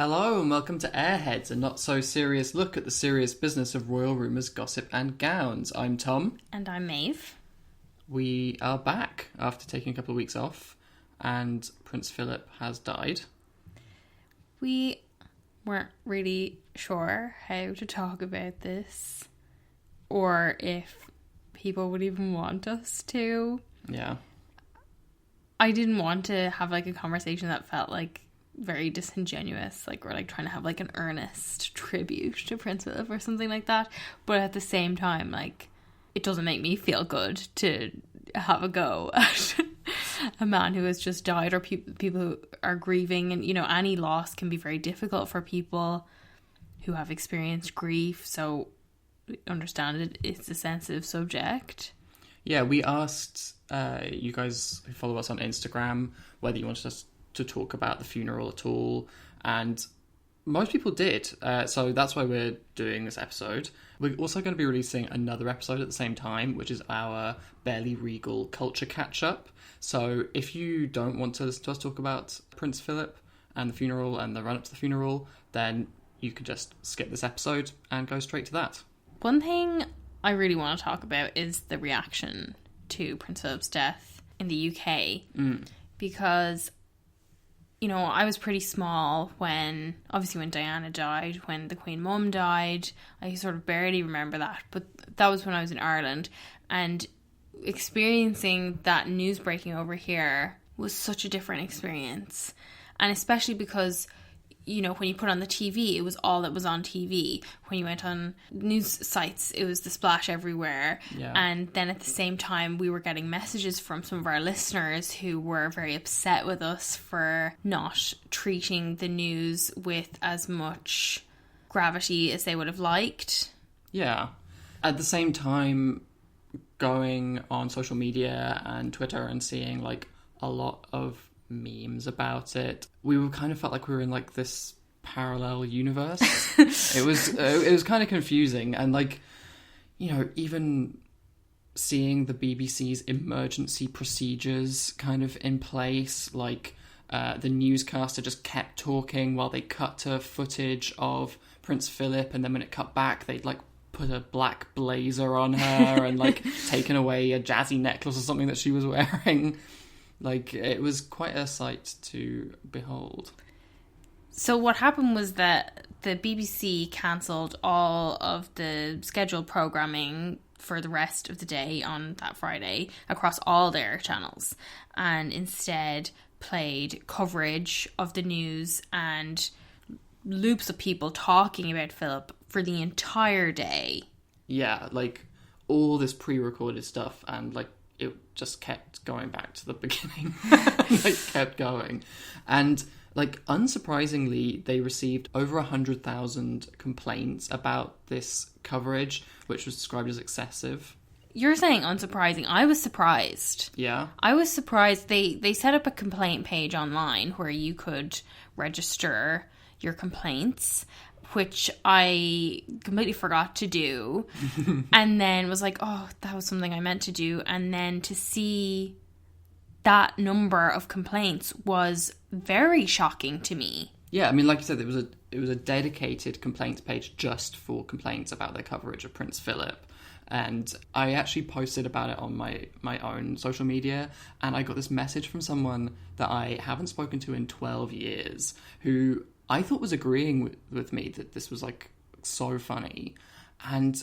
Hello and welcome to Airheads, a not-so-serious look at the serious business of royal rumours, gossip and gowns. I'm Tom. And I'm Maeve. We are back after taking a couple of weeks off, and Prince Philip has died. We weren't really sure how to talk about this, or if people would even want us to. Yeah. I didn't want to have like a conversation that felt like very disingenuous, like we're like trying to have like an earnest tribute to Prince Philip or something like that, but at the same time, like, it doesn't make me feel good to have a go at a man who has just died, or people who are grieving. And you know, any loss can be very difficult for people who have experienced grief, so understand it's a sensitive subject. Yeah, we asked you guys who follow us on Instagram whether you wanted us to talk about the funeral at all, and most people did, so that's why we're doing this episode. We're also going to be releasing another episode at the same time, which is our Barely Regal Culture Catch-Up. So if you don't want to listen to us talk about Prince Philip and the funeral and the run-up to the funeral, then you can just skip this episode and go straight to that. One thing I really want to talk about is the reaction to Prince Philip's death in the UK, because, you know, I was pretty small when Diana died, when the Queen Mum died. I sort of barely remember that, but that was when I was in Ireland, and experiencing that news breaking over here was such a different experience. And especially because, you know, when you put on the TV, it was all that was on TV. When you went on news sites, it was the splash everywhere. Yeah. And then at the same time, we were getting messages from some of our listeners who were very upset with us for not treating the news with as much gravity as they would have liked. Yeah. At the same time, going on social media and Twitter and seeing like a lot of memes about it, we were kind of felt like we were in like this parallel universe. it was kind of confusing, and like, you know, even seeing the BBC's emergency procedures kind of in place, like the newscaster just kept talking while they cut to footage of Prince Philip, and then when it cut back, they'd like put a black blazer on her and like taken away a jazzy necklace or something that she was wearing. Like, it was quite a sight to behold. So what happened was that the BBC cancelled all of the scheduled programming for the rest of the day on that Friday across all their channels, and instead played coverage of the news and loops of people talking about Philip for the entire day. Yeah, like all this pre-recorded stuff, and like it just kept going back to the beginning. Like, kept going. And like, unsurprisingly, they received over 100,000 complaints about this coverage, which was described as excessive. You're saying unsurprising. I was surprised. Yeah. I was surprised. They set up a complaint page online where you could register your complaints, which I completely forgot to do. And then was like, oh, that was something I meant to do. And then to see that number of complaints was very shocking to me. Yeah, I mean, like you said, it was a dedicated complaints page just for complaints about their coverage of Prince Philip. And I actually posted about it on my own social media, and I got this message from someone that I haven't spoken to in 12 years, who I thought was agreeing with me that this was like so funny. And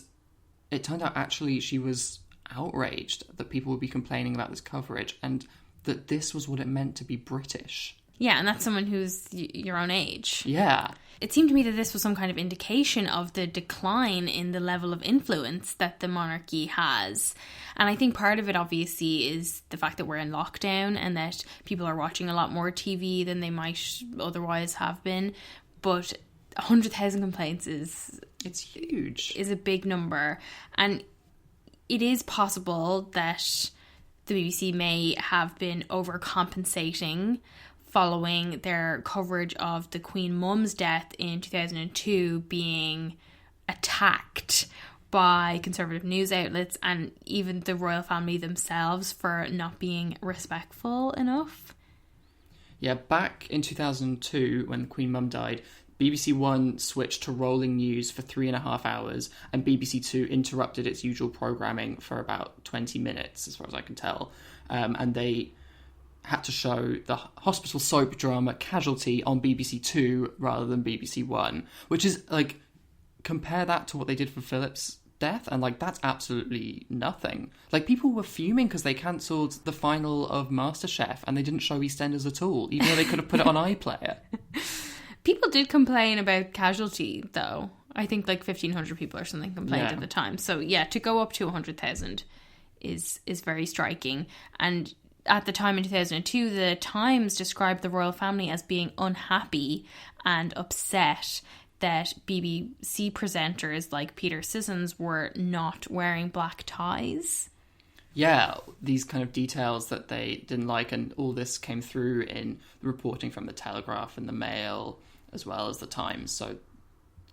it turned out actually she was outraged that people would be complaining about this coverage, and that this was what it meant to be British. Yeah, and that's someone who's your own age. Yeah. It seemed to me that this was some kind of indication of the decline in the level of influence that the monarchy has. And I think part of it, obviously, is the fact that we're in lockdown and that people are watching a lot more TV than they might otherwise have been. But 100,000 complaints it's huge. Is a big number. And it is possible that the BBC may have been overcompensating following their coverage of the Queen Mum's death in 2002 being attacked by conservative news outlets and even the royal family themselves for not being respectful enough. Yeah, back in 2002, when Queen Mum died, BBC One switched to rolling news for 3.5 hours, and BBC Two interrupted its usual programming for about 20 minutes, as far as I can tell. And they had to show the hospital soap drama Casualty on BBC Two rather than BBC One, which is, like, compare that to what they did for Philip's death, and, like, that's absolutely nothing. Like, people were fuming because they cancelled the final of MasterChef and they didn't show EastEnders at all, even though they could have put it on iPlayer. People did complain about Casualty, though. I think like 1,500 people or something complained at the time. So yeah, to go up to 100,000 is very striking. And at the time in 2002, the Times described the royal family as being unhappy and upset that BBC presenters like Peter Sissons were not wearing black ties. Yeah, these kind of details that they didn't like, and all this came through in the reporting from the Telegraph and the Mail, as well as the Times. So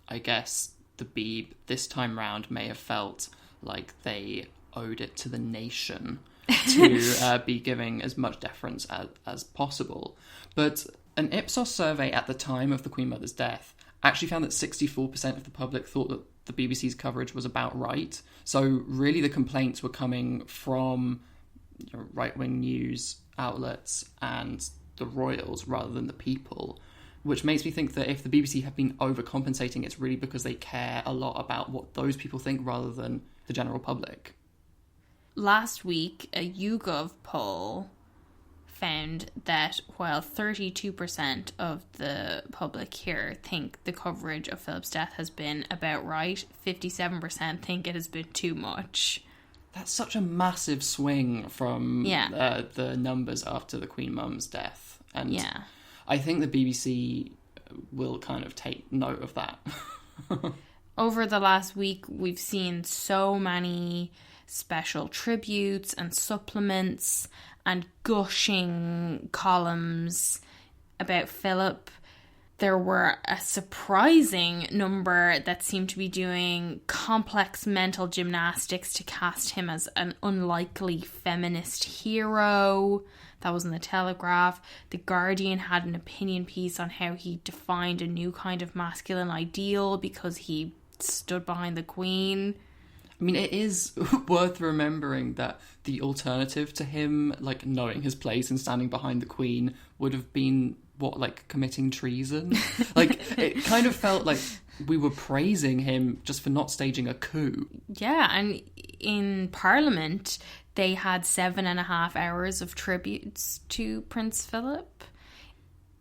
I guess the Beeb this time round may have felt like they owed it to the nation to be giving as much deference as possible. But an Ipsos survey at the time of the Queen Mother's death actually found that 64% of the public thought that the BBC's coverage was about right. So really the complaints were coming from, you know, right-wing news outlets and the royals rather than the people, which makes me think that if the BBC have been overcompensating, it's really because they care a lot about what those people think rather than the general public. Last week, a YouGov poll found that while 32% of the public here think the coverage of Philip's death has been about right, 57% think it has been too much. That's such a massive swing from the numbers after the Queen Mum's death. And I think the BBC will kind of take note of that. Over the last week, we've seen so many special tributes and supplements and gushing columns about Philip. There were a surprising number that seemed to be doing complex mental gymnastics to cast him as an unlikely feminist hero. That was in the Telegraph. The Guardian had an opinion piece on how he defined a new kind of masculine ideal because he stood behind the Queen. I mean, it is worth remembering that the alternative to him, like, knowing his place and standing behind the Queen would have been, committing treason? Like, it kind of felt like we were praising him just for not staging a coup. Yeah, and in Parliament, they had 7.5 hours of tributes to Prince Philip,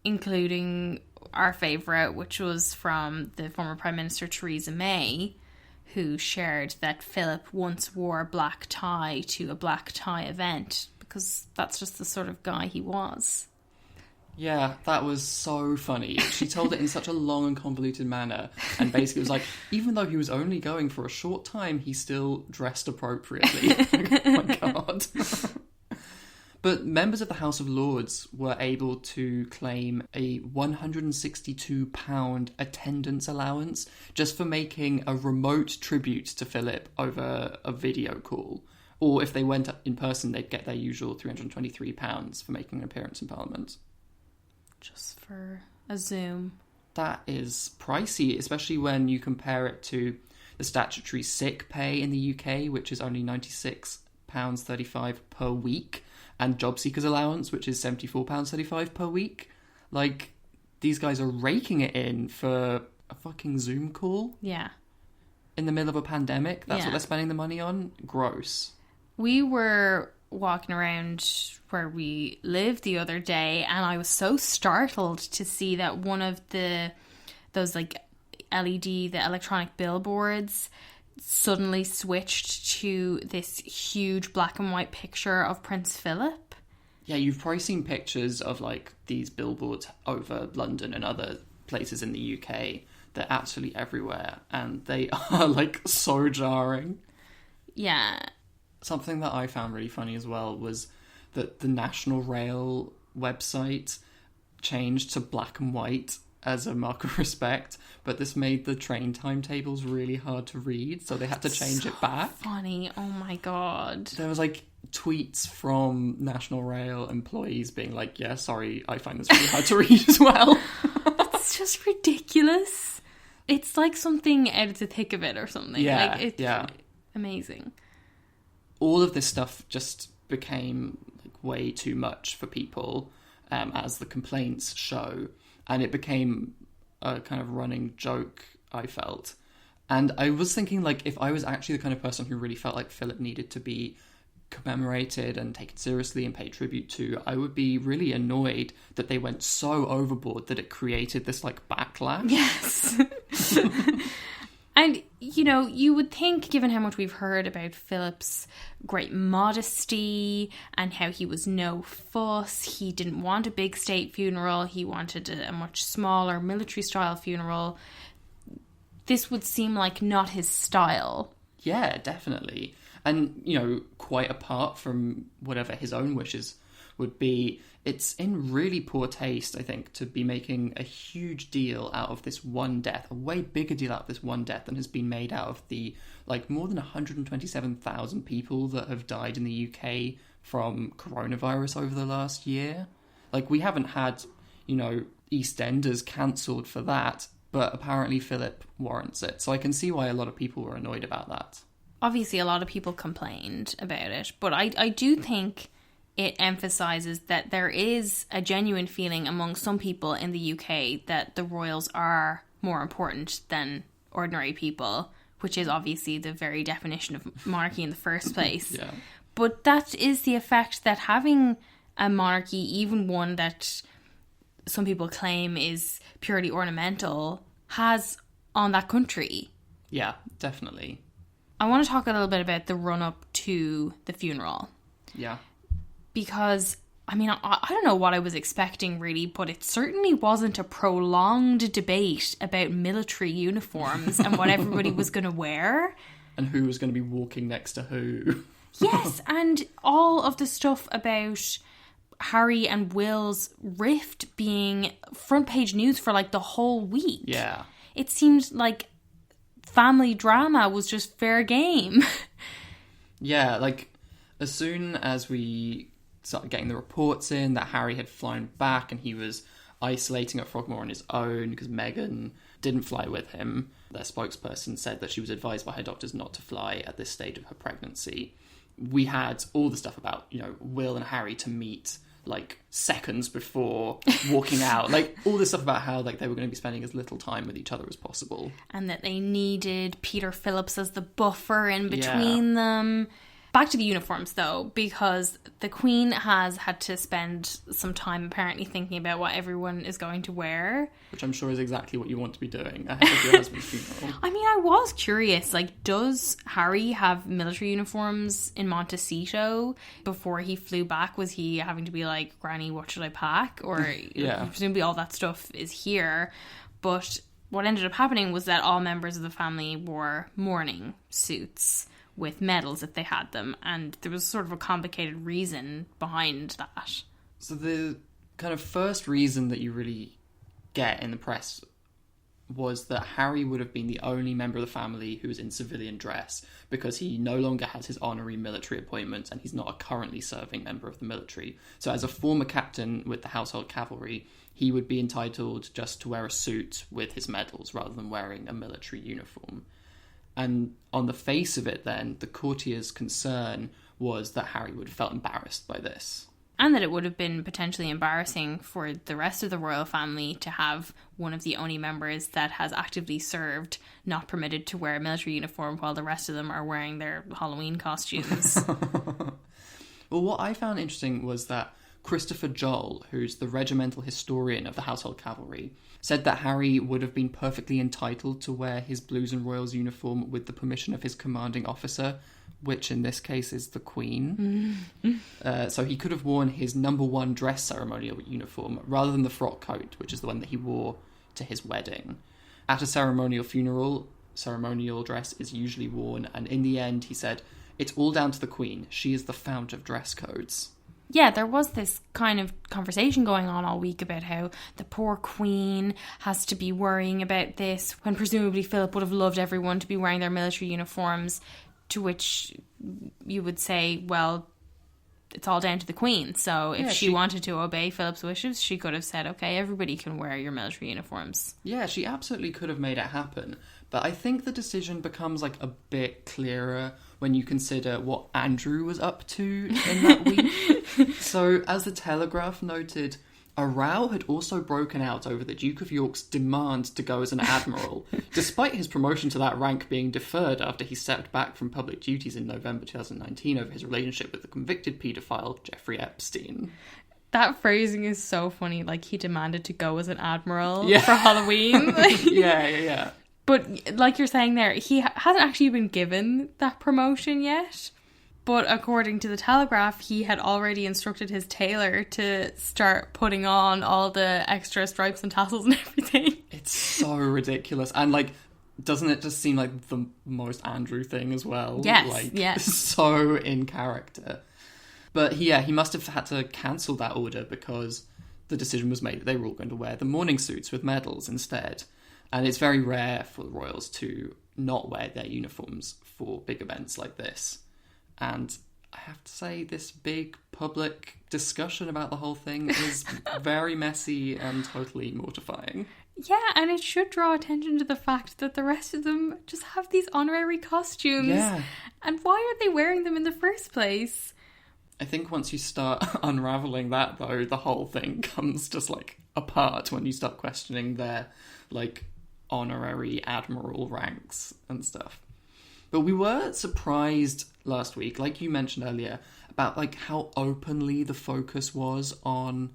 including our favourite, which was from the former Prime Minister Theresa May, who shared that Philip once wore a black tie to a black tie event because that's just the sort of guy he was. Yeah, that was so funny. She told it in such a long and convoluted manner, and basically was like, even though he was only going for a short time, he still dressed appropriately. Like, oh my God. But members of the House of Lords were able to claim a £162 attendance allowance just for making a remote tribute to Philip over a video call. Or if they went in person, they'd get their usual £323 for making an appearance in Parliament. Just for a Zoom. That is pricey, especially when you compare it to the statutory sick pay in the UK, which is only £96.35 per week. And job seekers allowance, which is £74.35 per week. Like, these guys are raking it in for a fucking Zoom call. Yeah. In the middle of a pandemic. That's what they're spending the money on. Gross. We were walking around where we live the other day, and I was so startled to see that one of those like LED, the electronic billboards, suddenly switched to this huge black and white picture of Prince Philip. Yeah, you've probably seen pictures of like these billboards over London and other places in the UK. They're absolutely everywhere, and they are like so jarring. Yeah. Something that I found really funny as well was that the National Rail website changed to black and white as a mark of respect, but this made the train timetables really hard to read, so they had to change it back. Funny, oh my God. There was like tweets from National Rail employees being like, yeah, sorry, I find this really hard to read as well. It's just ridiculous. It's like something out of the thick of it or something. Yeah, like, it's yeah. amazing. All of this stuff just became like way too much for people, as the complaints show, and it became a kind of running joke, I felt. And I was thinking, like, if I was actually the kind of person who really felt like Philip needed to be commemorated and taken seriously and paid tribute to, I would be really annoyed that they went so overboard that it created this, like, backlash. Yes. And, you know, you would think, given how much we've heard about Philip's great modesty and how he was no fuss, he didn't want a big state funeral, he wanted a much smaller military-style funeral, this would seem like not his style. Yeah, definitely. And, you know, quite apart from whatever his own wishes would be, it's in really poor taste, I think, to be making a huge deal out of this one death, a way bigger deal out of this one death than has been made out of the, like, more than 127,000 people that have died in the UK from coronavirus over the last year. Like, we haven't had, you know, EastEnders cancelled for that, but apparently Philip warrants it. So I can see why a lot of people were annoyed about that. Obviously, a lot of people complained about it, but I do think it emphasises that there is a genuine feeling among some people in the UK that the royals are more important than ordinary people, which is obviously the very definition of monarchy in the first place. Yeah. But that is the effect that having a monarchy, even one that some people claim is purely ornamental, has on that country. Yeah, definitely. I want to talk a little bit about the run-up to the funeral. Yeah. Because, I mean, I don't know what I was expecting, really, but it certainly wasn't a prolonged debate about military uniforms and what everybody was going to wear. And who was going to be walking next to who. Yes, and all of the stuff about Harry and Will's rift being front page news for, like, the whole week. Yeah. It seemed like family drama was just fair game. Yeah, like, as soon as we started getting the reports in that Harry had flown back and he was isolating at Frogmore on his own because Meghan didn't fly with him, their spokesperson said that she was advised by her doctors not to fly at this stage of her pregnancy. We had all the stuff about, you know, Will and Harry to meet, like, seconds before walking out. Like, all this stuff about how, like, they were going to be spending as little time with each other as possible. And that they needed Peter Phillips as the buffer in between them. Back to the uniforms, though, because the Queen has had to spend some time apparently thinking about what everyone is going to wear. Which I'm sure is exactly what you want to be doing ahead of your husband's funeral. I mean, I was curious, like, does Harry have military uniforms in Montecito before he flew back? Was he having to be like, Granny, what should I pack? Or presumably all that stuff is here. But what ended up happening was that all members of the family wore mourning suits with medals if they had them, and there was sort of a complicated reason behind that. So the kind of first reason that you really get in the press was that Harry would have been the only member of the family who was in civilian dress because he no longer has his honorary military appointment and he's not a currently serving member of the military. So as a former captain with the Household Cavalry, he would be entitled just to wear a suit with his medals rather than wearing a military uniform. And on the face of it then, the courtier's concern was that Harry would have felt embarrassed by this. And that it would have been potentially embarrassing for the rest of the royal family to have one of the only members that has actively served not permitted to wear a military uniform while the rest of them are wearing their Halloween costumes. Well, what I found interesting was that Christopher Joel, who's the regimental historian of the Household Cavalry, said that Harry would have been perfectly entitled to wear his Blues and Royals uniform with the permission of his commanding officer, which in this case is the Queen. So he could have worn his number one dress ceremonial uniform rather than the frock coat, which is the one that he wore to his wedding. At a ceremonial funeral, ceremonial dress is usually worn, and in the end, he said, it's all down to the Queen. She is the fount of dress codes. Yeah, there was this kind of conversation going on all week about how the poor Queen has to be worrying about this when presumably Philip would have loved everyone to be wearing their military uniforms, to which you would say, well, it's all down to the Queen. So if Yeah, she wanted to obey Philip's wishes, she could have said, okay, everybody can wear your military uniforms. Yeah, she absolutely could have made it happen. But I think the decision becomes like a bit clearer when you consider what Andrew was up to in that week. So, as the Telegraph noted, a row had also broken out over the Duke of York's demand to go as an admiral, despite his promotion to that rank being deferred after he stepped back from public duties in November 2019 over his relationship with the convicted paedophile Jeffrey Epstein. That phrasing is so funny. Like, he demanded to go as an admiral for Halloween. Yeah. But like you're saying there, he hasn't actually been given that promotion yet. But according to the Telegraph, he had already instructed his tailor to start putting on all the extra stripes and tassels and everything. It's so ridiculous. And, like, doesn't it just seem like the most Andrew thing as well? Yes. So in character. But he must have had to cancel that order because the decision was made that they were all going to wear the morning suits with medals instead. And it's very rare for the royals to not wear their uniforms for big events like this. And I have to say, this big public discussion about the whole thing is very messy and totally mortifying. Yeah, and it should draw attention to the fact that the rest of them just have these honorary costumes. Yeah. And why are they wearing them in the first place? I think once you start unravelling that, though, the whole thing comes just, like, apart when you start questioning their, like, honorary admiral ranks and stuff. But we were surprised last week, like you mentioned earlier, about, like, how openly the focus was on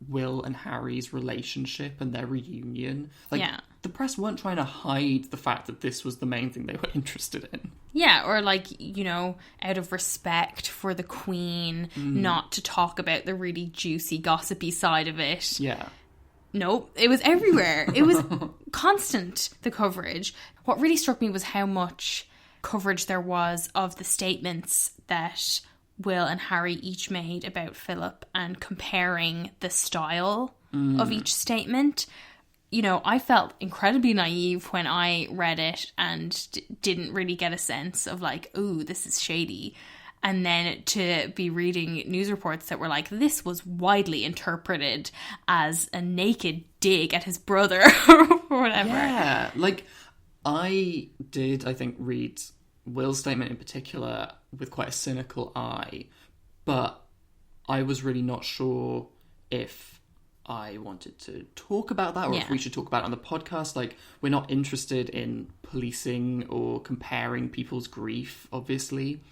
Will and Harry's relationship and their reunion. Like, the press weren't trying to hide the fact that this was the main thing they were interested in. Yeah, or like, you know, out of respect for the Queen, not to talk about the really juicy, gossipy side of it. Yeah. No, it was everywhere. It was constant, the coverage. What really struck me was how much coverage there was of the statements that Will and Harry each made about Philip and comparing the style of each statement. You know, I felt incredibly naive when I read it and didn't really get a sense of like, ooh, this is shady. And then to be reading news reports that were like, this was widely interpreted as a naked dig at his brother or whatever. Yeah, like, I think, read Will's statement in particular with quite a cynical eye, but I was really not sure if I wanted to talk about that or if we should talk about it on the podcast. Like, we're not interested in policing or comparing people's grief, obviously,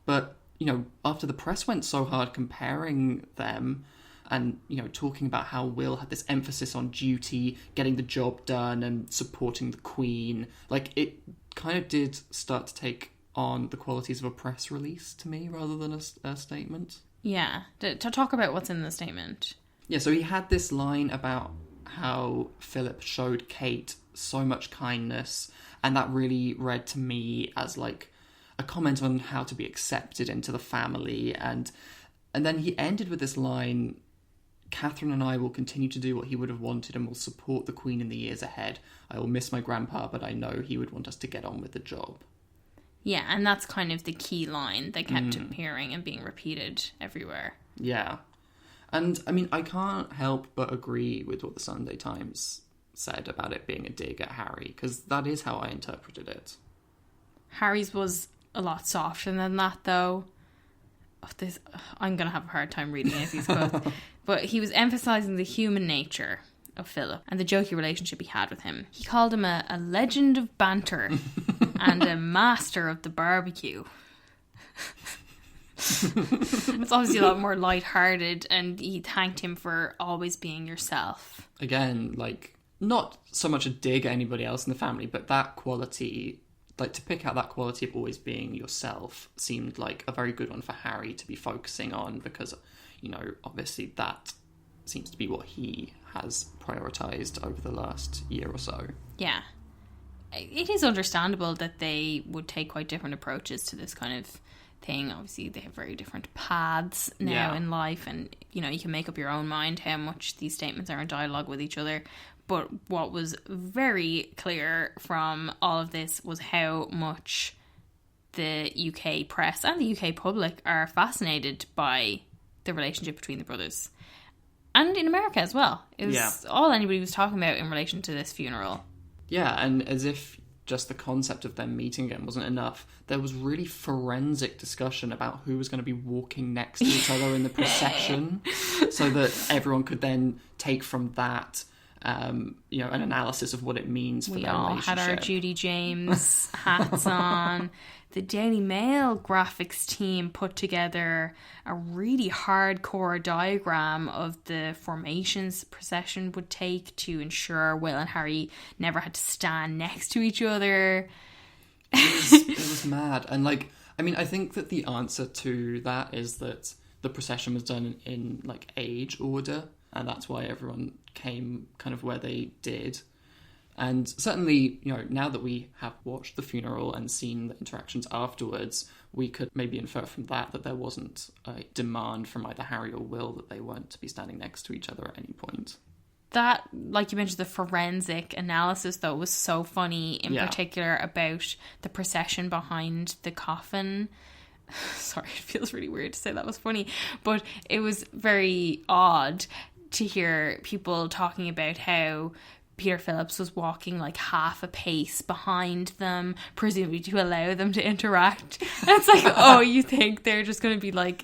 but you know, after the press went so hard comparing them and, you know, talking about how Will had this emphasis on duty, getting the job done and supporting the Queen, like, it kind of did start to take on the qualities of a press release to me rather than a statement. Yeah, to talk about what's in the statement. Yeah, so he had this line about how Philip showed Kate so much kindness, and that really read to me as, like, a comment on how to be accepted into the family, and then he ended with this line, Catherine and I will continue to do what he would have wanted and will support the Queen in the years ahead. I will miss my grandpa, but I know he would want us to get on with the job. Yeah, and that's kind of the key line that kept appearing and being repeated everywhere. Yeah. And, I mean, I can't help but agree with what the Sunday Times said about it being a dig at Harry, because that is how I interpreted it. Harry's was a lot softer than that, though. I'm going to have a hard time reading it, these quotes. But he was emphasising the human nature of Philip and the jokey relationship he had with him. He called him a legend of banter and a master of the barbecue. It's obviously a lot more lighthearted, and he thanked him for always being yourself. Again, like, not so much a dig at anybody else in the family, but that quality, like, to pick out that quality of always being yourself seemed like a very good one for Harry to be focusing on, because, you know, obviously that seems to be what he has prioritised over the last year or so. Yeah. It is understandable that they would take quite different approaches to this kind of thing. Obviously, they have very different paths now in life, and, you know, you can make up your own mind how much these statements are in dialogue with each other. But what was very clear from all of this was how much the UK press and the UK public are fascinated by the relationship between the brothers. And in America as well. It was all anybody was talking about in relation to this funeral. Yeah, and as if just the concept of them meeting again wasn't enough, there was really forensic discussion about who was going to be walking next to each other in the procession, so that everyone could then take from that, an analysis of what it means for their relationship. We all had our Judy James hats on. The Daily Mail graphics team put together a really hardcore diagram of the formations the procession would take to ensure Will and Harry never had to stand next to each other. It was mad. And I think that the answer to that is that the procession was done in age order, and that's why everyone came kind of where they did. And certainly, now that we have watched the funeral and seen the interactions afterwards, we could maybe infer from that there wasn't a demand from either Harry or Will that they weren't to be standing next to each other at any point. That, like you mentioned, the forensic analysis, though, was so funny, in particular about the procession behind the coffin. Sorry, it feels really weird to say that was funny, but it was very odd to hear people talking about how Peter Phillips was walking half a pace behind them, presumably to allow them to interact. And it's oh, you think they're just going to be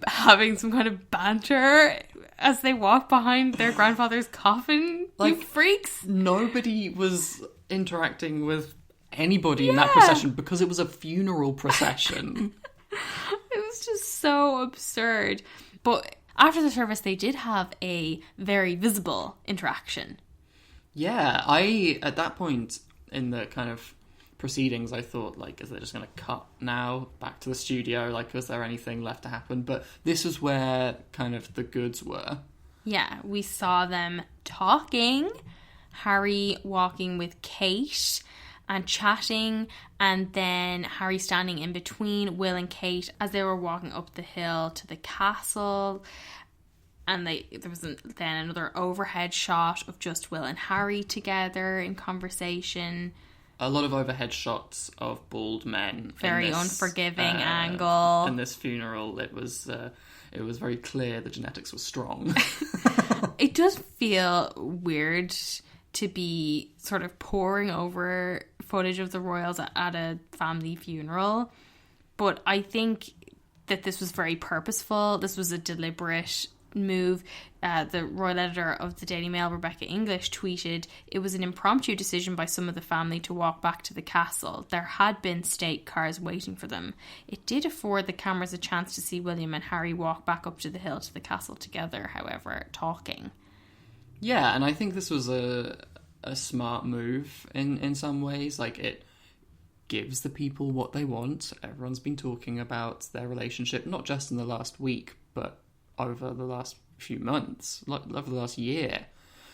having some kind of banter as they walk behind their grandfather's coffin? You freaks! Nobody was interacting with anybody in that procession because it was a funeral procession. It was just so absurd. But after the service, they did have a very visible interaction. Yeah, at that point in the kind of proceedings, I thought, is they just going to cut now back to the studio? Was there anything left to happen? But this was where kind of the goods were. Yeah, we saw them talking. Harry walking with Kate and chatting, and then Harry standing in between Will and Kate as they were walking up the hill to the castle. And there was then another overhead shot of just Will and Harry together in conversation. A lot of overhead shots of bald men. Very unforgiving angle. In this funeral, it was very clear the genetics was strong. It does feel weird to be sort of poring over footage of the royals at a family funeral, but I think that this was very purposeful. This was a deliberate move. The royal editor of the Daily Mail, Rebecca English, tweeted, "It was an impromptu decision by some of the family to walk back to the castle. There had been state cars waiting for them. It did afford the cameras a chance to see William and Harry walk back up to the hill to the castle together, however, talking." Yeah, and I think this was a smart move in some ways. It gives the people what they want. Everyone's been talking about their relationship, not just in the last week, but over the last few months, over the last year.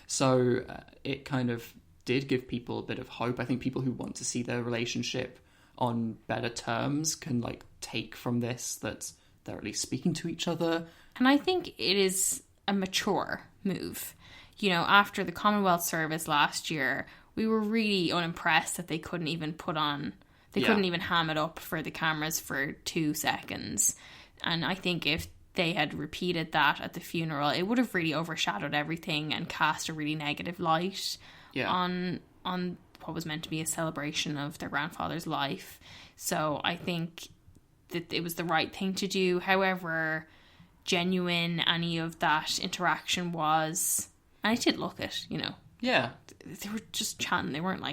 So it kind of did give people a bit of hope. I think people who want to see their relationship on better terms can take from this that they're at least speaking to each other. And I think it is a mature move. After the Commonwealth service last year, we were really unimpressed that they couldn't even couldn't even ham it up for the cameras for 2 seconds. And I think if they had repeated that at the funeral, it would have really overshadowed everything and cast a really negative light on what was meant to be a celebration of their grandfather's life. So I think that it was the right thing to do. However genuine any of that interaction was, and I did look at, Yeah. They were just chatting. They weren't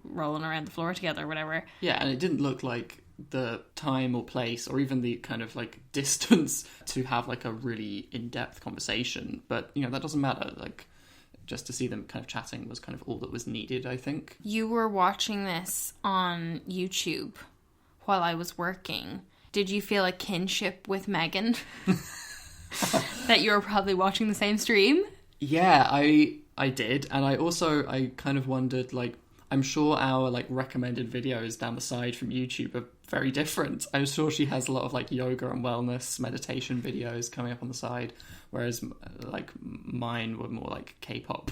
rolling around the floor together or whatever. Yeah, and it didn't look like the time or place or even the kind of distance to have a really in-depth conversation. But, that doesn't matter. Just to see them kind of chatting was kind of all that was needed, I think. You were watching this on YouTube while I was working. Did you feel a kinship with Meghan? That you were probably watching the same stream? Yeah, I did. And I kind of wondered, I'm sure our like recommended videos down the side from YouTube are very different. I'm sure she has a lot of like yoga and wellness meditation videos coming up on the side, whereas like mine were more like K-pop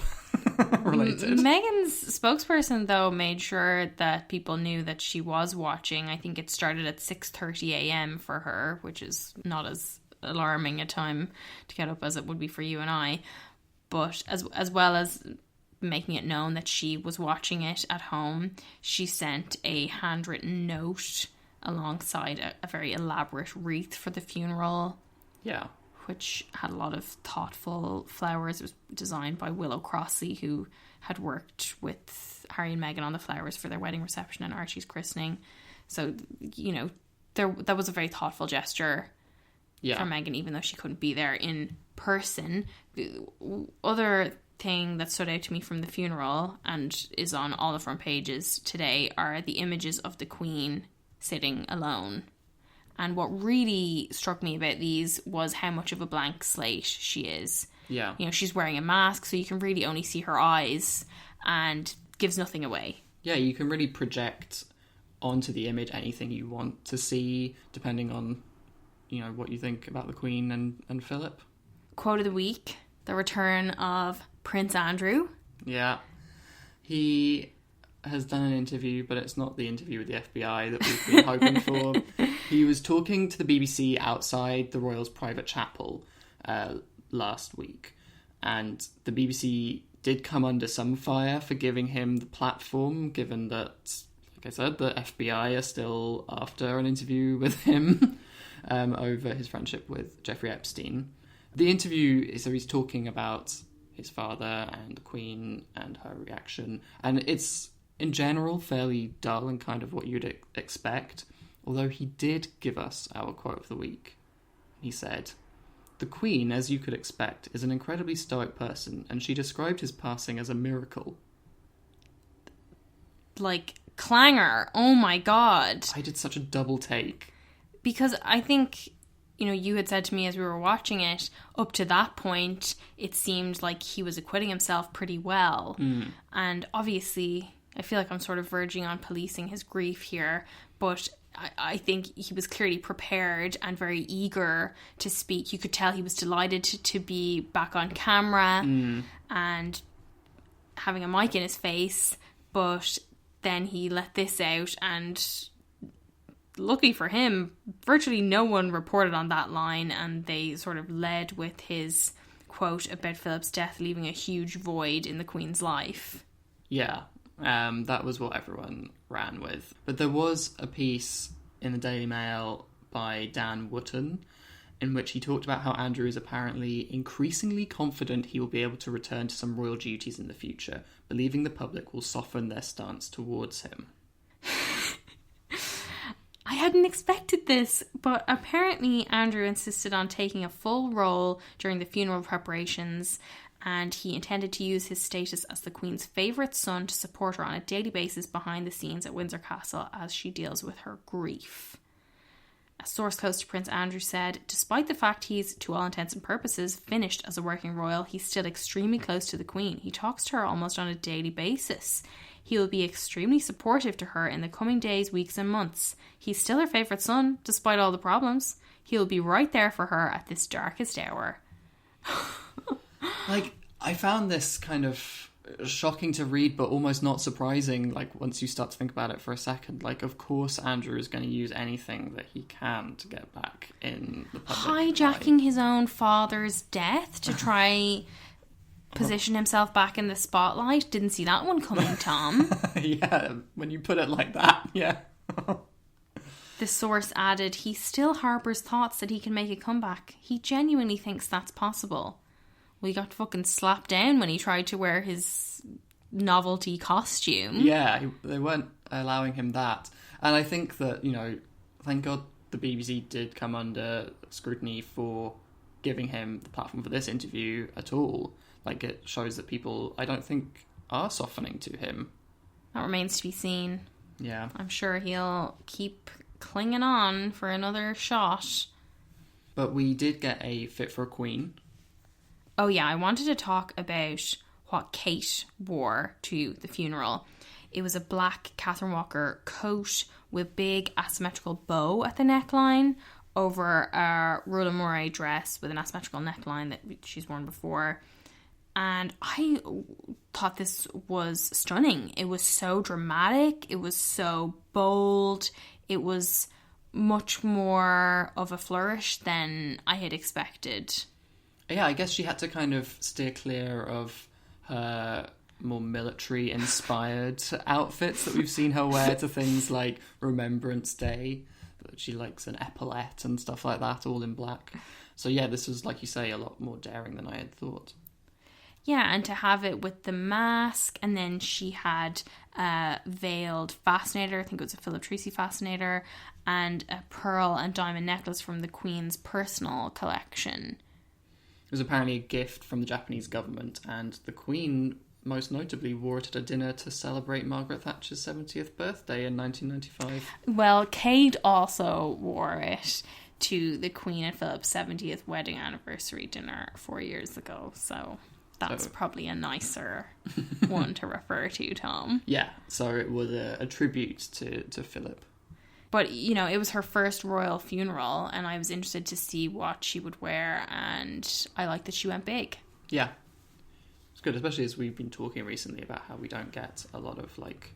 related. Megan's spokesperson though made sure that people knew that she was watching. I think it started at 6:30 a.m. for her, which is not as alarming a time to get up as it would be for you and I, but as well as making it known that she was watching it at home, she sent a handwritten note alongside a very elaborate wreath for the funeral. Yeah. Which had a lot of thoughtful flowers. It was designed by Willow Crossley, who had worked with Harry and Meghan on the flowers for their wedding reception and Archie's christening. So, you know, that was a very thoughtful gesture for Meghan, even though she couldn't be there in person. The other thing that stood out to me from the funeral and is on all the front pages today are the images of the Queen sitting alone. And what really struck me about these was how much of a blank slate she is. Yeah. You know, she's wearing a mask, so you can really only see her eyes and gives nothing away. Yeah, you can really project onto the image anything you want to see, depending on, you know, what you think about the Queen and Philip. Quote of the week, the return of Prince Andrew. Yeah. He has done an interview, but it's not the interview with the FBI that we've been hoping for. He was talking to the BBC outside the Royals' private chapel last week, and the BBC did come under some fire for giving him the platform, given that, like I said, the FBI are still after an interview with him over his friendship with Jeffrey Epstein. The interview, so he's talking about his father and the Queen and her reaction, and it's in general fairly dull and kind of what you'd expect, although he did give us our quote of the week. He said, "The Queen, as you could expect, is an incredibly stoic person, and she described his passing as a miracle." Like, clanger. Oh my god. I did such a double take. Because I think, you know, you had said to me as we were watching it, up to that point, it seemed like he was acquitting himself pretty well. And obviously, I feel like I'm sort of verging on policing his grief here, but I think he was clearly prepared and very eager to speak. You could tell he was delighted to be back on camera and having a mic in his face, but then he let this out, and luckily for him, virtually no one reported on that line, and they sort of led with his quote about Philip's death leaving a huge void in the Queen's life. Yeah. That was what everyone ran with. But there was a piece in the Daily Mail by Dan Wootton in which he talked about how Andrew is apparently increasingly confident he will be able to return to some royal duties in the future, believing the public will soften their stance towards him. I hadn't expected this, but apparently Andrew insisted on taking a full role during the funeral preparations, and he intended to use his status as the Queen's favourite son to support her on a daily basis behind the scenes at Windsor Castle as she deals with her grief. A source close to Prince Andrew said, despite the fact he's, to all intents and purposes, finished as a working royal, he's still extremely close to the Queen. He talks to her almost on a daily basis. He will be extremely supportive to her in the coming days, weeks and months. He's still her favourite son, despite all the problems. He'll be right there for her at this darkest hour. Like, I found this kind of shocking to read, but almost not surprising, like, once you start to think about it for a second. Like, of course Andrew is going to use anything that he can to get back in the public hijacking his own father's death to try position himself back in the spotlight. Didn't see that one coming, Tom. Yeah, when you put it like that, yeah. The source added, he still harbours thoughts that he can make a comeback. He genuinely thinks that's possible. Well, he got fucking slapped down when he tried to wear his novelty costume. Yeah, they weren't allowing him that. And I think that, you know, thank God the BBC did come under scrutiny for giving him the platform for this interview at all. Like, it shows that people, I don't think, are softening to him. That remains to be seen. Yeah. I'm sure he'll keep clinging on for another shot. But we did get a Fit for a Queen. Oh yeah, I wanted to talk about what Kate wore to the funeral. It was a black Catherine Walker coat with big asymmetrical bow at the neckline over a Rula Murray dress with an asymmetrical neckline that she's worn before. And I thought this was stunning. It was so dramatic. It was so bold. It was much more of a flourish than I had expected. Yeah, I guess she had to kind of steer clear of her more military-inspired outfits that we've seen her wear to things like Remembrance Day. She likes an epaulette and stuff like that, all in black. So yeah, this was, like you say, a lot more daring than I had thought. Yeah, and to have it with the mask, and then she had a veiled fascinator, I think it was a Philip Treacy fascinator, and a pearl and diamond necklace from the Queen's personal collection. It was apparently a gift from the Japanese government, and the Queen most notably wore it at a dinner to celebrate Margaret Thatcher's 70th birthday in 1995. Well, Kate also wore it to the Queen and Philip's 70th wedding anniversary dinner 4 years ago, so that's probably a nicer one to refer to, Tom. Yeah, so it was a tribute to Philip. But, you know, it was her first royal funeral, and I was interested to see what she would wear, and I like that she went big. Yeah. It's good, especially as we've been talking recently about how we don't get a lot of, like,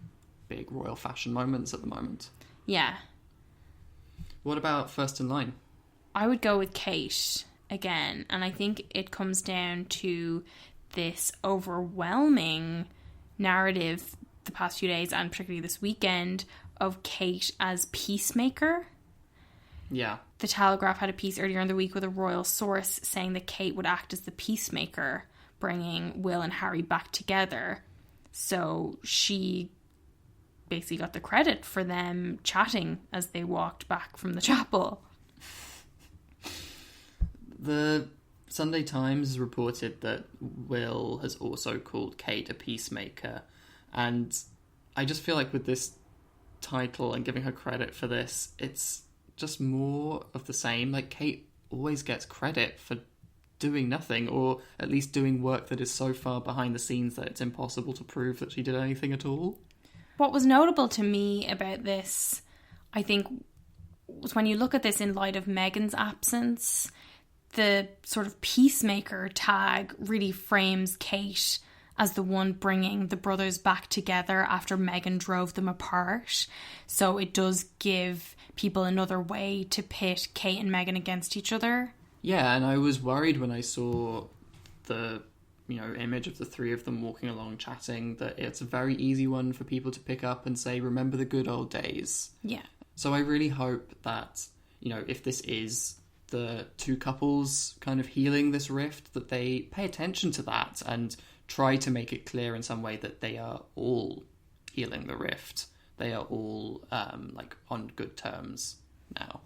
big royal fashion moments at the moment. Yeah. What about first in line? I would go with Kate again, and I think it comes down to this overwhelming narrative the past few days, and particularly this weekend, of Kate as peacemaker. Yeah. The Telegraph had a piece earlier in the week with a royal source saying that Kate would act as the peacemaker, bringing Will and Harry back together. So she basically got the credit for them chatting as they walked back from the chapel. The Sunday Times has reported that Will has also called Kate a peacemaker, and I just feel like with this title and giving her credit for this, it's just more of the same. Like, Kate always gets credit for doing nothing, or at least doing work that is so far behind the scenes that it's impossible to prove that she did anything at all. What was notable to me about this, I think, was when you look at this in light of Meghan's absence, the sort of peacemaker tag really frames Kate as the one bringing the brothers back together after Meghan drove them apart. So it does give people another way to pit Kate and Meghan against each other. Yeah, and I was worried when I saw the, image of the three of them walking along chatting, that it's a very easy one for people to pick up and say, remember the good old days. Yeah. So I really hope that, if this is the two couples kind of healing this rift, that they pay attention to that and try to make it clear in some way that they are all healing the rift. They are all on good terms now.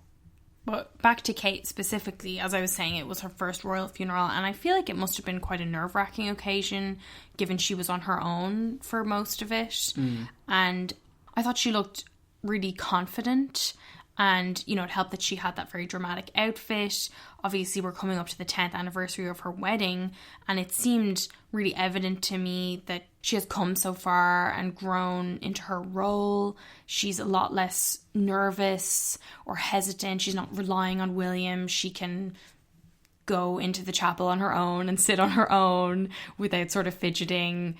But back to Kate specifically, as I was saying, it was her first royal funeral, and I feel like it must have been quite a nerve-wracking occasion, given she was on her own for most of it. And I thought she looked really confident, and, it helped that she had that very dramatic outfit. Obviously, we're coming up to the 10th anniversary of her wedding, and it seemed really evident to me that she has come so far and grown into her role. She's a lot less nervous or hesitant. She's not relying on William. She can go into the chapel on her own and sit on her own without sort of fidgeting.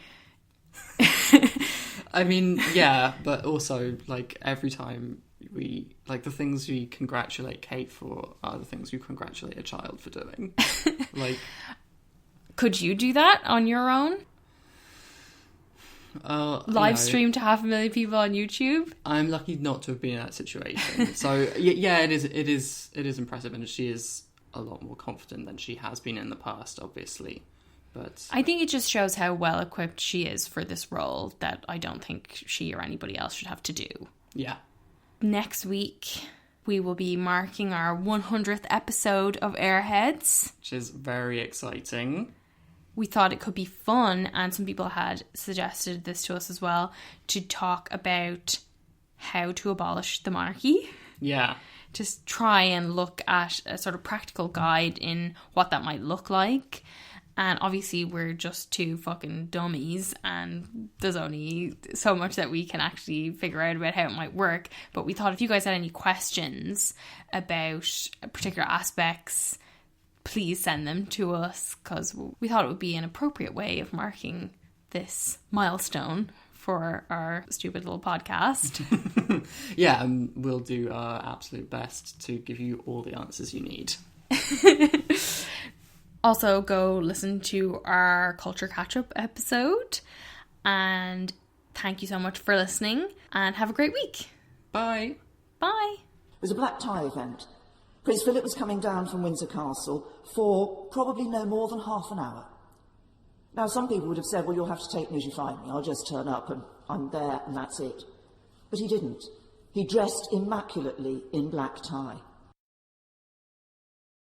I mean, yeah, but also, every time the things we congratulate Kate for are the things you congratulate a child for doing. Could you do that on your own? Live stream to 500,000 people on YouTube? I'm lucky not to have been in that situation. So yeah, it is impressive, and she is a lot more confident than she has been in the past, obviously. But I think it just shows how well equipped she is for this role, that I don't think she or anybody else should have to do. Yeah. Next week, we will be marking our 100th episode of Airheads, which is very exciting. We thought it could be fun, and some people had suggested this to us as well, to talk about how to abolish the monarchy. Yeah. Just try and look at a sort of practical guide in what that might look like. And obviously we're just two fucking dummies and there's only so much that we can actually figure out about how it might work. But we thought if you guys had any questions about particular aspects, please send them to us, because we thought it would be an appropriate way of marking this milestone for our stupid little podcast. Yeah, and we'll do our absolute best to give you all the answers you need. Also, go listen to our Culture Catch-Up episode. And thank you so much for listening. And have a great week. Bye. Bye. It was a black tie event. Prince Philip was coming down from Windsor Castle for probably no more than half an hour. Now, some people would have said, well, you'll have to take me as you find me. I'll just turn up and I'm there and that's it. But he didn't. He dressed immaculately in black tie.